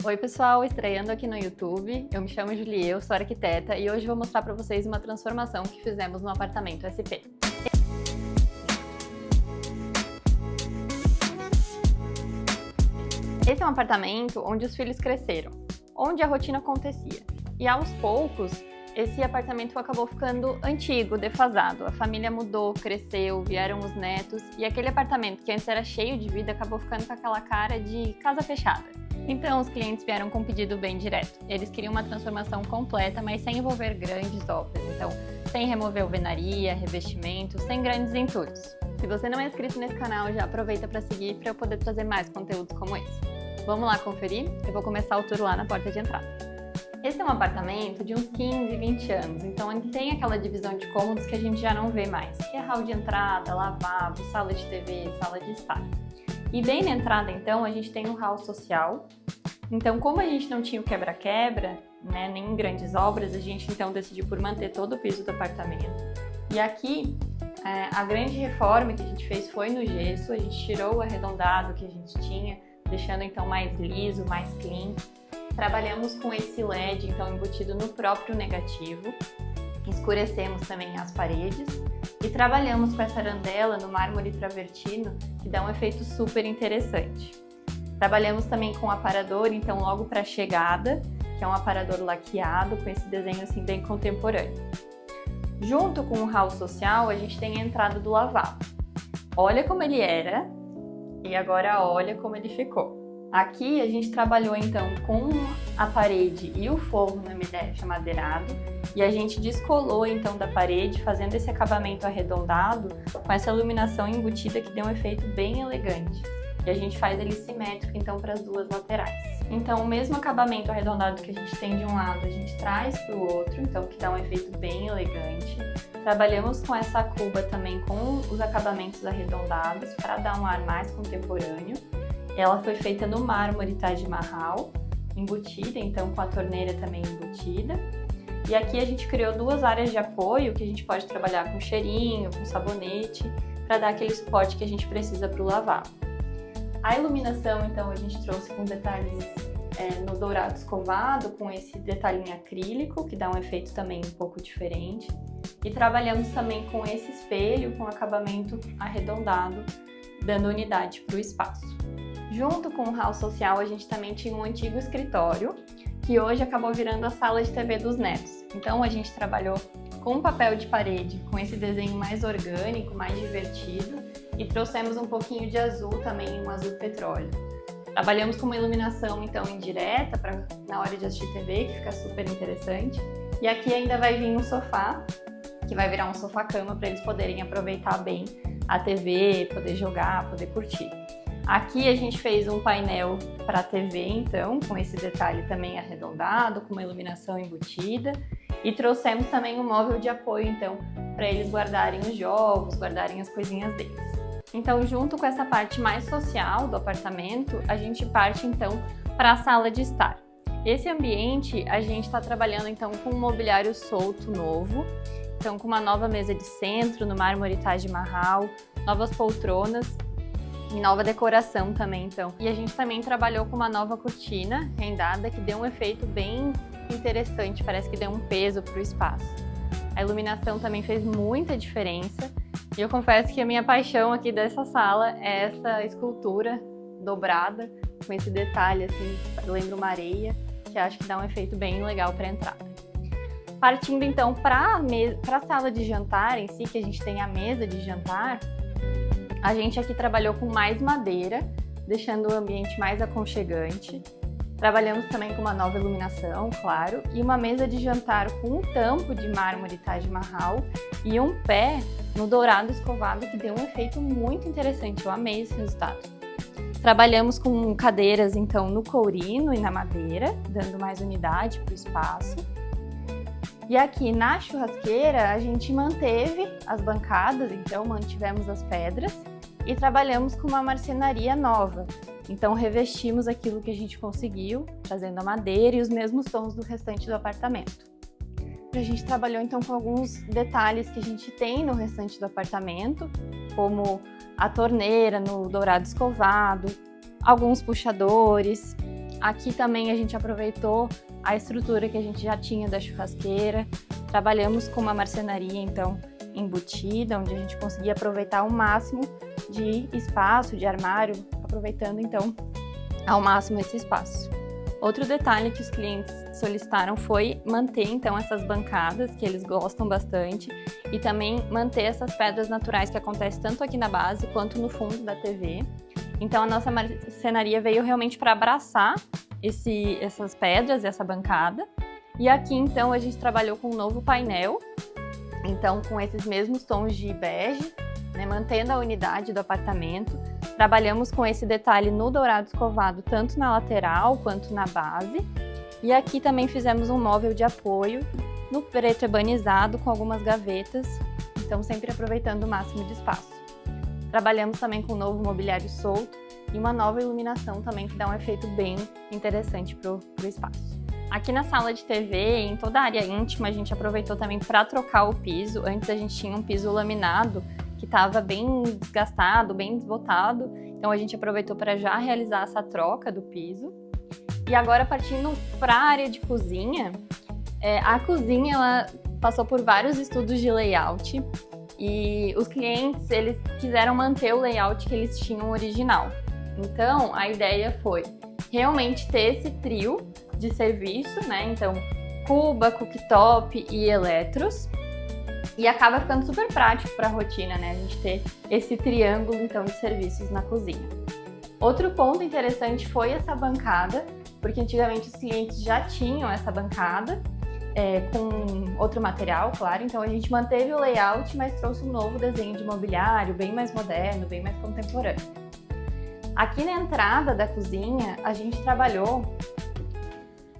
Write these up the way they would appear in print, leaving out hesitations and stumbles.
Oi pessoal, estreando aqui no YouTube, eu me chamo Julie, eu sou arquiteta e hoje vou mostrar para vocês uma transformação que fizemos no apartamento SP. Esse é um apartamento onde os filhos cresceram, onde a rotina acontecia. E aos poucos, esse apartamento acabou ficando antigo, defasado. A família mudou, cresceu, vieram os netos e aquele apartamento que antes era cheio de vida acabou ficando com aquela cara de casa fechada. Então os clientes vieram com um pedido bem direto. Eles queriam uma transformação completa, mas sem envolver grandes obras. Então, sem remover alvenaria, revestimento, sem grandes entulhos. Se você não é inscrito nesse canal, já aproveita para seguir para eu poder trazer mais conteúdos como esse. Vamos lá conferir? Eu vou começar o tour lá na porta de entrada. Esse é um apartamento de uns 15, 20 anos, então ele tem aquela divisão de cômodos que a gente já não vê mais, que é hall de entrada, lavabo, sala de TV, sala de estar. E bem na entrada, então, a gente tem um hall social. Então, como a gente não tinha o quebra-quebra, né, nem grandes obras, a gente então decidiu por manter todo o piso do apartamento. E aqui, a grande reforma que a gente fez foi no gesso, a gente tirou o arredondado que a gente tinha, deixando então mais liso, mais clean. Trabalhamos com esse LED, então, embutido no próprio negativo. Escurecemos também as paredes e trabalhamos com essa arandela no mármore travertino, que dá um efeito super interessante. Trabalhamos também com o aparador, então, logo para a chegada, que é um aparador laqueado, com esse desenho assim bem contemporâneo. Junto com o hall social, a gente tem a entrada do lavabo. Olha como ele era e agora olha como ele ficou. Aqui a gente trabalhou então com a parede e o forro no MDF amadeirado e a gente descolou então da parede, fazendo esse acabamento arredondado com essa iluminação embutida que deu um efeito bem elegante. E a gente faz ele simétrico então para as duas laterais. Então o mesmo acabamento arredondado que a gente tem de um lado, a gente traz para o outro, então que dá um efeito bem elegante. Trabalhamos com essa cuba também com os acabamentos arredondados para dar um ar mais contemporâneo. Ela foi feita no mármore Taj Mahal, embutida, então com a torneira também embutida. E aqui a gente criou duas áreas de apoio que a gente pode trabalhar com cheirinho, com sabonete, para dar aquele suporte que a gente precisa para o lavabo. A iluminação, então, a gente trouxe com detalhes no dourado escovado, com esse detalhe em acrílico, que dá um efeito também um pouco diferente. E trabalhamos também com esse espelho, com acabamento arredondado, dando unidade para o espaço. Junto com o hall social, a gente também tinha um antigo escritório, que hoje acabou virando a sala de TV dos netos. Então a gente trabalhou com papel de parede, com esse desenho mais orgânico, mais divertido, e trouxemos um pouquinho de azul também, um azul petróleo. Trabalhamos com uma iluminação então indireta, para na hora de assistir TV, que fica super interessante. E aqui ainda vai vir um sofá, que vai virar um sofá-cama para eles poderem aproveitar bem a TV, poder jogar, poder curtir. Aqui a gente fez um painel para a TV, então, com esse detalhe também arredondado, com uma iluminação embutida. E trouxemos também um móvel de apoio, então, para eles guardarem os jogos, guardarem as coisinhas deles. Então, junto com essa parte mais social do apartamento, a gente parte, então, para a sala de estar. Esse ambiente, a gente está trabalhando, então, com um mobiliário solto novo. Então, com uma nova mesa de centro no mármore Taj Mahal, novas poltronas, e nova decoração também, então. E a gente também trabalhou com uma nova cortina rendada que deu um efeito bem interessante, parece que deu um peso para o espaço. A iluminação também fez muita diferença e eu confesso que a minha paixão aqui dessa sala é essa escultura dobrada, com esse detalhe assim, lembra uma areia, que acho que dá um efeito bem legal para a entrada. Partindo então para a sala de jantar em si, que a gente tem a mesa de jantar, a gente aqui trabalhou com mais madeira, deixando o ambiente mais aconchegante. Trabalhamos também com uma nova iluminação, claro, e uma mesa de jantar com um tampo de mármore Taj Mahal e um pé no dourado escovado que deu um efeito muito interessante, eu amei esse resultado. Trabalhamos com cadeiras, então, no courino e na madeira, dando mais unidade para o espaço. E aqui na churrasqueira a gente manteve as bancadas, então mantivemos as pedras e trabalhamos com uma marcenaria nova. Então revestimos aquilo que a gente conseguiu, trazendo a madeira e os mesmos tons do restante do apartamento. A gente trabalhou então com alguns detalhes que a gente tem no restante do apartamento, como a torneira no dourado escovado, alguns puxadores, Aqui também a gente aproveitou a estrutura que a gente já tinha da churrasqueira. Trabalhamos com uma marcenaria, então, embutida, onde a gente conseguia aproveitar o máximo de espaço, de armário, aproveitando, então, ao máximo esse espaço. Outro detalhe que os clientes solicitaram foi manter, então, essas bancadas, que eles gostam bastante, e também manter essas pedras naturais que acontecem tanto aqui na base quanto no fundo da TV. Então, a nossa marcenaria veio realmente para abraçar essas pedras, essa bancada. E aqui, então, a gente trabalhou com um novo painel, então, com esses mesmos tons de bege, né, mantendo a unidade do apartamento. Trabalhamos com esse detalhe no dourado escovado, tanto na lateral quanto na base. E aqui também fizemos um móvel de apoio no preto ebanizado com algumas gavetas, então sempre aproveitando o máximo de espaço. Trabalhamos também com um novo mobiliário solto e uma nova iluminação também que dá um efeito bem interessante para o espaço. Aqui na sala de TV, em toda a área íntima, a gente aproveitou também para trocar o piso. Antes a gente tinha um piso laminado que estava bem desgastado, bem desbotado, então a gente aproveitou para já realizar essa troca do piso. E agora, partindo para a área de cozinha, a cozinha ela passou por vários estudos de layout e os clientes eles quiseram manter o layout que eles tinham original. Então, a ideia foi realmente ter esse trio de serviço, né? Então, cuba, cooktop e eletros. E acaba ficando super prático para a rotina, né? A gente ter esse triângulo, então, de serviços na cozinha. Outro ponto interessante foi essa bancada, porque antigamente os clientes já tinham essa bancada, com outro material, claro. Então, a gente manteve o layout, mas trouxe um novo desenho de mobiliário, bem mais moderno, bem mais contemporâneo. Aqui na entrada da cozinha, a gente trabalhou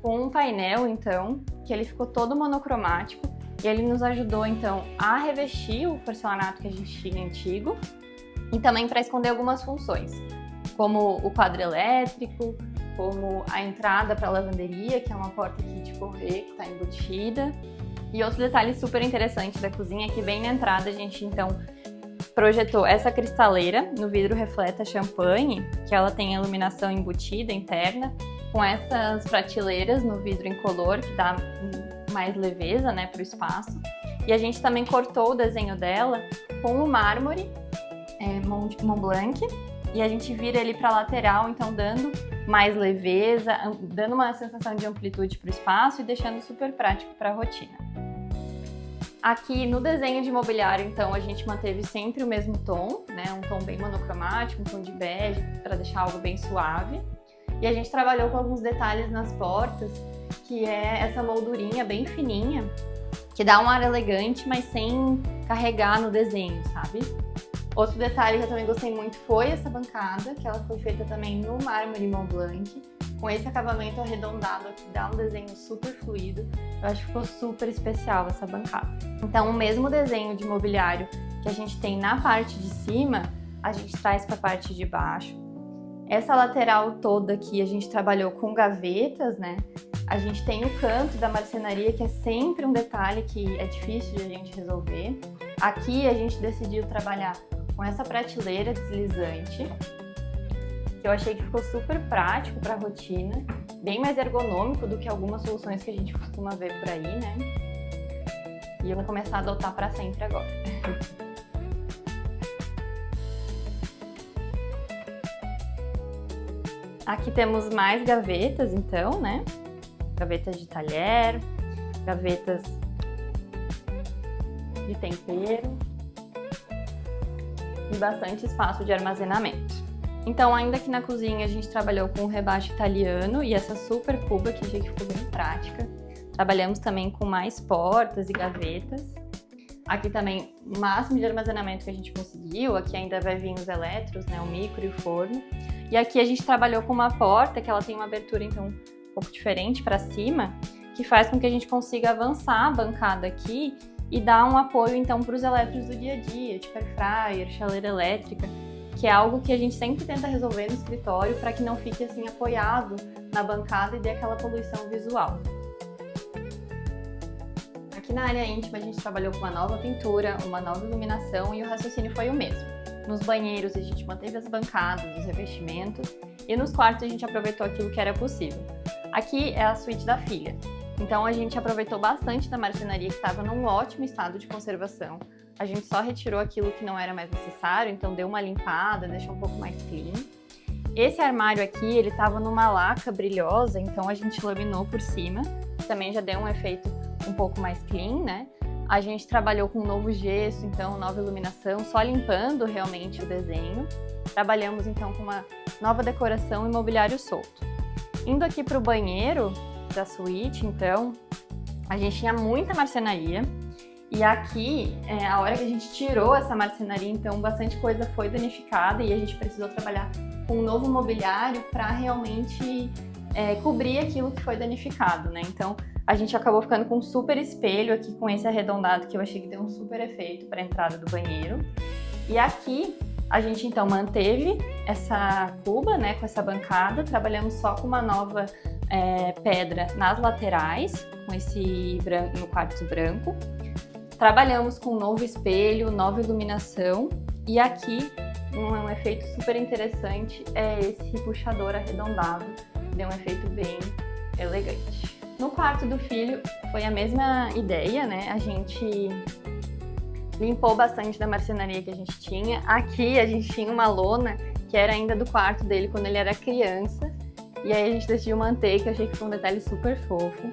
com um painel, então, que ele ficou todo monocromático e ele nos ajudou, então, a revestir o porcelanato que a gente tinha antigo e também para esconder algumas funções, como o quadro elétrico, como a entrada para a lavanderia, que é uma porta aqui de correr que está embutida. E outro detalhe super interessante da cozinha é que bem na entrada a gente, então, projetou essa cristaleira no vidro refleta champanhe, que ela tem iluminação embutida interna, com essas prateleiras no vidro incolor, que dá mais leveza, né, para o espaço. E a gente também cortou o desenho dela com o mármore Mont Blanc, e a gente vira ele para a lateral, então dando mais leveza, dando uma sensação de amplitude para o espaço e deixando super prático para a rotina. Aqui no desenho de mobiliário, então, a gente manteve sempre o mesmo tom, né? Um tom bem monocromático, um tom de bege, para deixar algo bem suave. E a gente trabalhou com alguns detalhes nas portas, que é essa moldurinha bem fininha, que dá um ar elegante, mas sem carregar no desenho, sabe? Outro detalhe que eu também gostei muito foi essa bancada, que ela foi feita também no mármore Mont Blanc, com esse acabamento arredondado aqui, dá um desenho super fluido. Eu acho que ficou super especial essa bancada. Então, o mesmo desenho de mobiliário que a gente tem na parte de cima, a gente traz para a parte de baixo. Essa lateral toda aqui, a gente trabalhou com gavetas, né? A gente tem o canto da marcenaria, que é sempre um detalhe que é difícil de a gente resolver. Aqui, a gente decidiu trabalhar com essa prateleira deslizante, que eu achei que ficou super prático para a rotina, bem mais ergonômico do que algumas soluções que a gente costuma ver por aí, né? E eu vou começar a adotar para sempre agora. Aqui temos mais gavetas, então, né? Gavetas de talher, gavetas de tempero e bastante espaço de armazenamento. Então, ainda aqui na cozinha, a gente trabalhou com o rebaixo italiano e essa super cuba, que eu achei que ficou bem prática. Trabalhamos também com mais portas e gavetas. Aqui também, o máximo de armazenamento que a gente conseguiu. Aqui ainda vai vir os eletros, né, o micro e o forno. E aqui a gente trabalhou com uma porta, que ela tem uma abertura, então, um pouco diferente para cima, que faz com que a gente consiga avançar a bancada aqui e dar um apoio, então, para os eletros do dia a dia, tipo air fryer, chaleira elétrica, que é algo que a gente sempre tenta resolver no escritório para que não fique assim apoiado na bancada e dê aquela poluição visual. Aqui na área íntima a gente trabalhou com uma nova pintura, uma nova iluminação e o raciocínio foi o mesmo. Nos banheiros a gente manteve as bancadas, os revestimentos E nos quartos a gente aproveitou aquilo que era possível. Aqui é a suíte da filha. Então a gente aproveitou bastante da marcenaria que estava num ótimo estado de conservação. A gente só retirou aquilo que não era mais necessário, então deu uma limpada, deixou um pouco mais clean. Esse armário aqui, ele estava numa laca brilhosa, então a gente laminou por cima. Também já deu um efeito um pouco mais clean, né? A gente trabalhou com um novo gesso, então nova iluminação, só limpando realmente o desenho. Trabalhamos então com uma nova decoração e mobiliário solto. Indo aqui para o banheiro da suíte, então, a gente tinha muita marcenaria. E aqui, a hora que a gente tirou essa marcenaria, então bastante coisa foi danificada e a gente precisou trabalhar com um novo mobiliário para realmente cobrir aquilo que foi danificado, né? Então, a gente acabou ficando com um super espelho aqui, com esse arredondado, que eu achei que deu um super efeito para a entrada do banheiro. E aqui, a gente então manteve essa cuba, né, com essa bancada, trabalhamos só com uma nova pedra nas laterais, com esse branco, no quartzo branco. Trabalhamos com um novo espelho, nova iluminação, e aqui um efeito super interessante é esse puxador arredondado, deu um efeito bem elegante. No quarto do filho foi a mesma ideia, né? A gente limpou bastante da marcenaria que a gente tinha. Aqui a gente tinha uma lona que era ainda do quarto dele quando ele era criança, e aí a gente decidiu manter, que eu achei que foi um detalhe super fofo.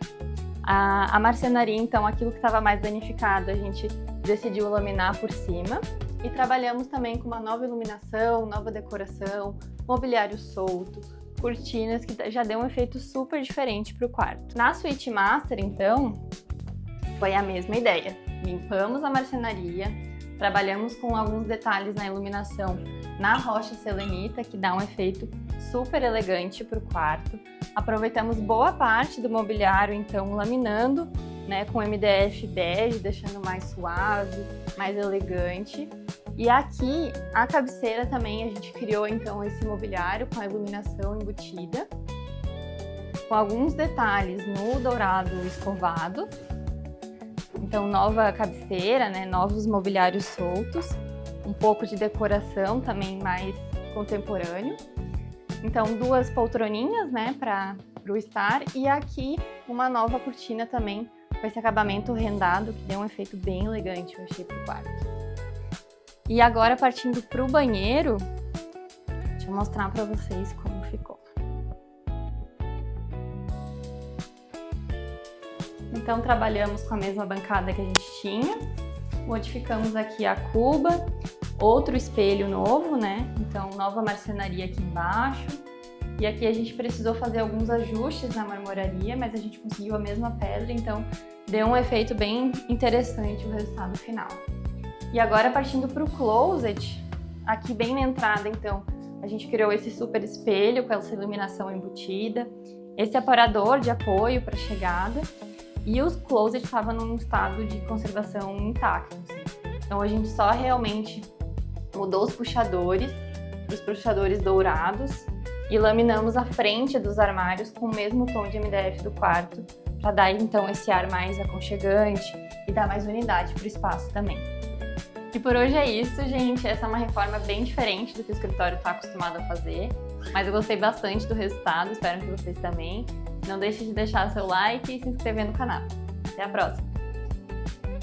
A marcenaria, então, aquilo que estava mais danificado, a gente decidiu laminar por cima. E trabalhamos também com uma nova iluminação, nova decoração, mobiliário solto, cortinas, que já deu um efeito super diferente para o quarto. Na suíte master, então, foi a mesma ideia. Limpamos a marcenaria, trabalhamos com alguns detalhes na iluminação na rocha selenita, que dá um efeito super elegante para o quarto. Aproveitamos boa parte do mobiliário, então, laminando, né, com MDF bege, deixando mais suave, mais elegante. E aqui, a cabeceira também, a gente criou, então, esse mobiliário com a iluminação embutida, com alguns detalhes no dourado escovado. Então, nova cabeceira, né, novos mobiliários soltos, um pouco de decoração também mais contemporâneo. Então, duas poltroninhas, né, para o estar, e aqui uma nova cortina também, com esse acabamento rendado, que deu um efeito bem elegante, eu achei, pro quarto. E agora, partindo para o banheiro, deixa eu mostrar para vocês como ficou. Então, trabalhamos com a mesma bancada que a gente tinha, modificamos aqui a cuba, outro espelho novo, né? Então, nova marcenaria aqui embaixo. E aqui a gente precisou fazer alguns ajustes na marmoraria, mas a gente conseguiu a mesma pedra, então deu um efeito bem interessante o resultado final. E agora, partindo para o closet, aqui bem na entrada, então, a gente criou esse super espelho com essa iluminação embutida, esse aparador de apoio para chegada, e o closet estava num estado de conservação intacto, assim. Então a gente só realmente mudou os puxadores dourados, e laminamos a frente dos armários com o mesmo tom de MDF do quarto, para dar então esse ar mais aconchegante e dar mais unidade para o espaço também. E por hoje é isso, gente. Essa é uma reforma bem diferente do que o escritório está acostumado a fazer, mas eu gostei bastante do resultado, espero que vocês também. Não deixe de deixar seu like e se inscrever no canal. Até a próxima!